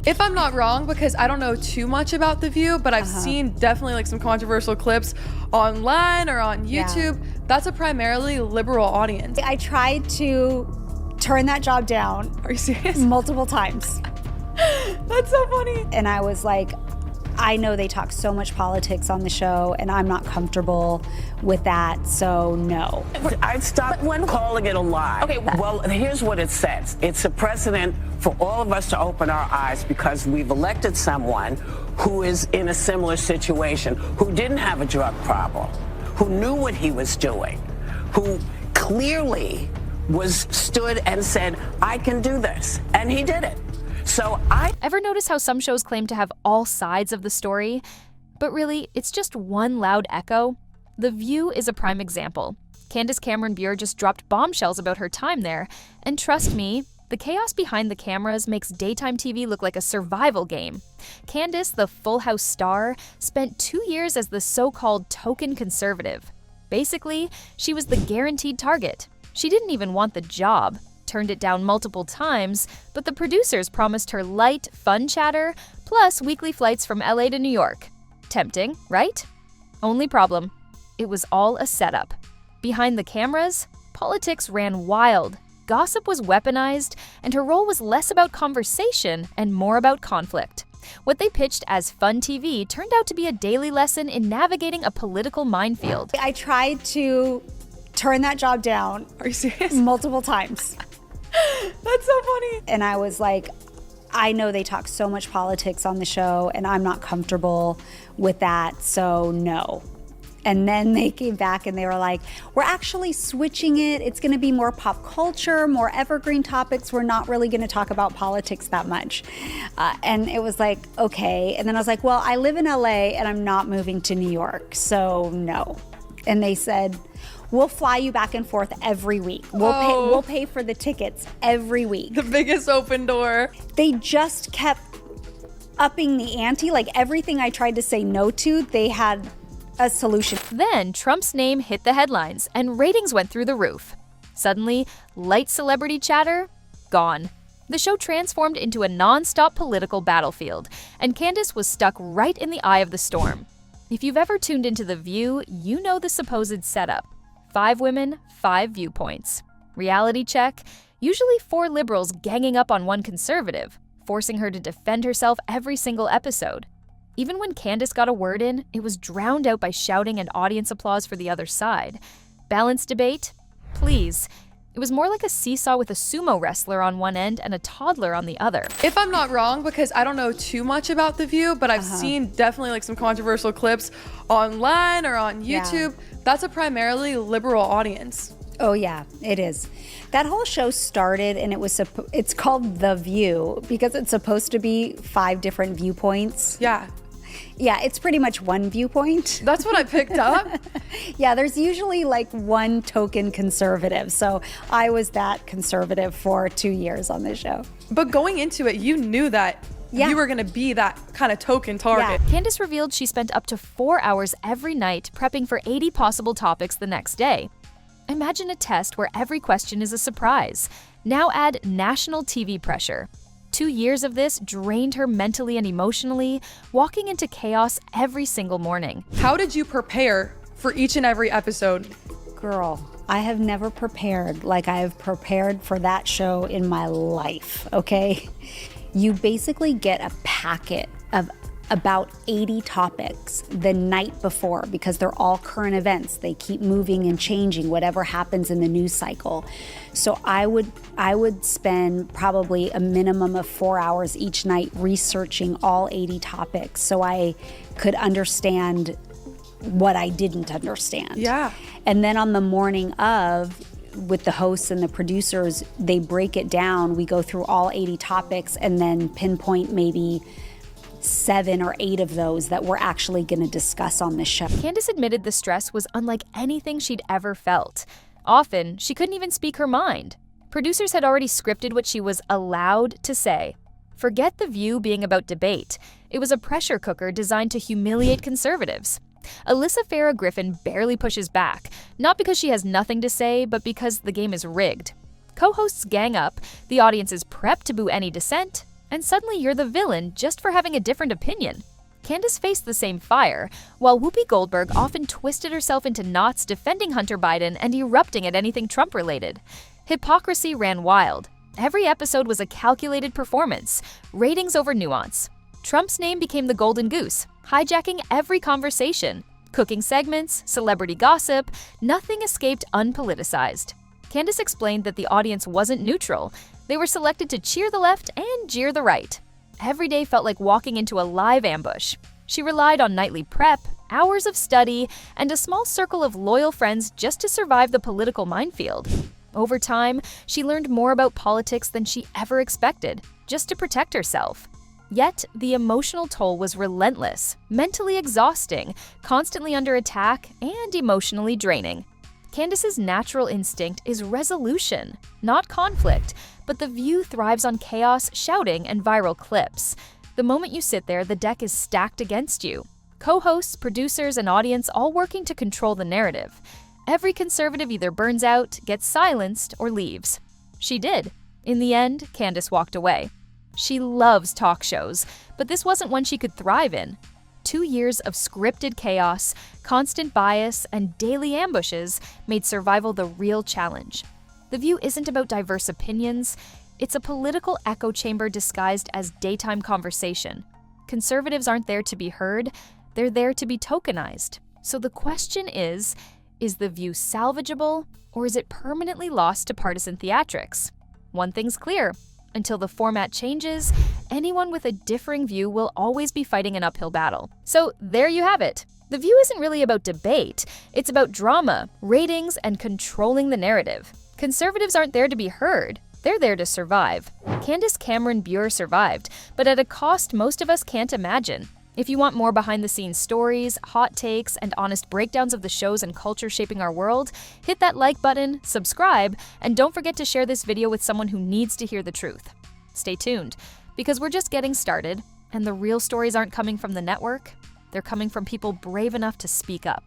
If I'm not wrong, because I don't know too much about The View, but I've seen definitely like some controversial clips online or on YouTube. Yeah. That's a primarily liberal audience. I tried to turn that job down. Are you serious? Multiple times. That's so funny. And I was like, I know they talk so much politics on the show, and I'm not comfortable with that, so no. I'd stop calling it a lie. Okay. Well, here's what it says. It's a precedent for all of us to open our eyes because we've elected someone who is in a similar situation, who didn't have a drug problem, who knew what he was doing, who clearly stood and said, I can do this, and he did it. So Ever notice how some shows claim to have all sides of the story? But really, it's just one loud echo? The View is a prime example. Candace Cameron Bure just dropped bombshells about her time there, and trust me, the chaos behind the cameras makes daytime TV look like a survival game. Candace, the Full House star, spent 2 years as the so-called token conservative. Basically, she was the guaranteed target. She didn't even want the job. Turned it down multiple times, but the producers promised her light, fun chatter, plus weekly flights from LA to New York. Tempting, right? Only problem, it was all a setup. Behind the cameras, politics ran wild, gossip was weaponized, and her role was less about conversation and more about conflict. What they pitched as fun TV turned out to be a daily lesson in navigating a political minefield. I tried to turn that job down. Are you serious? Multiple times. That's so funny. And I was like, I know they talk so much politics on the show, and I'm not comfortable with that, so no. And then they came back and they were like, we're actually switching it. It's going to be more pop culture, more evergreen topics. We're not really going to talk about politics that much. And it was like, okay. And then I was like, well, I live in LA and I'm not moving to New York, so no. And they said, we'll fly you back and forth every week. We'll pay for the tickets every week. The biggest open door. They just kept upping the ante. Like everything I tried to say no to, they had a solution. Then Trump's name hit the headlines and ratings went through the roof. Suddenly, light celebrity chatter, gone. The show transformed into a non-stop political battlefield, and Candace was stuck right in the eye of the storm. If you've ever tuned into The View, you know the supposed setup. 5 women, 5 viewpoints. Reality check, usually 4 liberals ganging up on one conservative, forcing her to defend herself every single episode. Even when Candace got a word in, it was drowned out by shouting and audience applause for the other side. Balanced debate? Please. It was more like a seesaw with a sumo wrestler on one end and a toddler on the other. If I'm not wrong, because I don't know too much about The View, but I've seen definitely like some controversial clips online or on YouTube. Yeah. That's a primarily liberal audience. Oh yeah, it is. That whole show started and it's called The View because it's supposed to be 5 different viewpoints. Yeah. Yeah, it's pretty much one viewpoint. That's what I picked up. Yeah, there's usually like one token conservative. So I was that conservative for 2 years on this show. But going into it, you knew that you were going to be that kind of token target. Yeah. Candace revealed she spent up to 4 hours every night prepping for 80 possible topics the next day. Imagine a test where every question is a surprise. Now add national TV pressure. 2 years of this drained her mentally and emotionally, walking into chaos every single morning. How did you prepare for each and every episode? Girl, I have never prepared like I have prepared for that show in my life, okay? You basically get a packet of about 80 topics the night before because they're all current events. They keep moving and changing, whatever happens in the news cycle. So I would spend probably a minimum of 4 hours each night researching all 80 topics so I could understand what I didn't understand. Yeah. And then on the morning of, with the hosts and the producers, they break it down. We go through all 80 topics and then pinpoint maybe 7 or 8 of those that we're actually going to discuss on this show. Candace admitted the stress was unlike anything she'd ever felt. Often, she couldn't even speak her mind. Producers had already scripted what she was allowed to say. Forget The View being about debate. It was a pressure cooker designed to humiliate conservatives. Alyssa Farah Griffin barely pushes back, not because she has nothing to say, but because the game is rigged. Co-hosts gang up, the audience is prepped to boo any dissent, and suddenly you're the villain just for having a different opinion. Candace faced the same fire, while Whoopi Goldberg often twisted herself into knots defending Hunter Biden and erupting at anything Trump-related. Hypocrisy ran wild. Every episode was a calculated performance, ratings over nuance. Trump's name became the golden goose, hijacking every conversation. Cooking segments, celebrity gossip, nothing escaped unpoliticized. Candace explained that the audience wasn't neutral. They were selected to cheer the left and jeer the right. Every day felt like walking into a live ambush. She relied on nightly prep, hours of study, and a small circle of loyal friends just to survive the political minefield. Over time, she learned more about politics than she ever expected, just to protect herself. Yet, the emotional toll was relentless, mentally exhausting, constantly under attack, and emotionally draining. Candace's natural instinct is resolution, not conflict, but The View thrives on chaos, shouting, and viral clips. The moment you sit there, the deck is stacked against you. Co-hosts, producers, and audience all working to control the narrative. Every conservative either burns out, gets silenced, or leaves. She did. In the end, Candace walked away. She loves talk shows, but this wasn't one she could thrive in. 2 years of scripted chaos, constant bias, and daily ambushes made survival the real challenge. The View isn't about diverse opinions. It's a political echo chamber disguised as daytime conversation. Conservatives aren't there to be heard. They're there to be tokenized. So the question is The View salvageable, or is it permanently lost to partisan theatrics? One thing's clear. Until the format changes, anyone with a differing view will always be fighting an uphill battle. So there you have it. The View isn't really about debate. It's about drama, ratings, and controlling the narrative. Conservatives aren't there to be heard. They're there to survive. Candace Cameron Bure survived, but at a cost most of us can't imagine. If you want more behind-the-scenes stories, hot takes, and honest breakdowns of the shows and culture shaping our world, hit that like button, subscribe, and don't forget to share this video with someone who needs to hear the truth. Stay tuned, because we're just getting started, and the real stories aren't coming from the network. They're coming from people brave enough to speak up.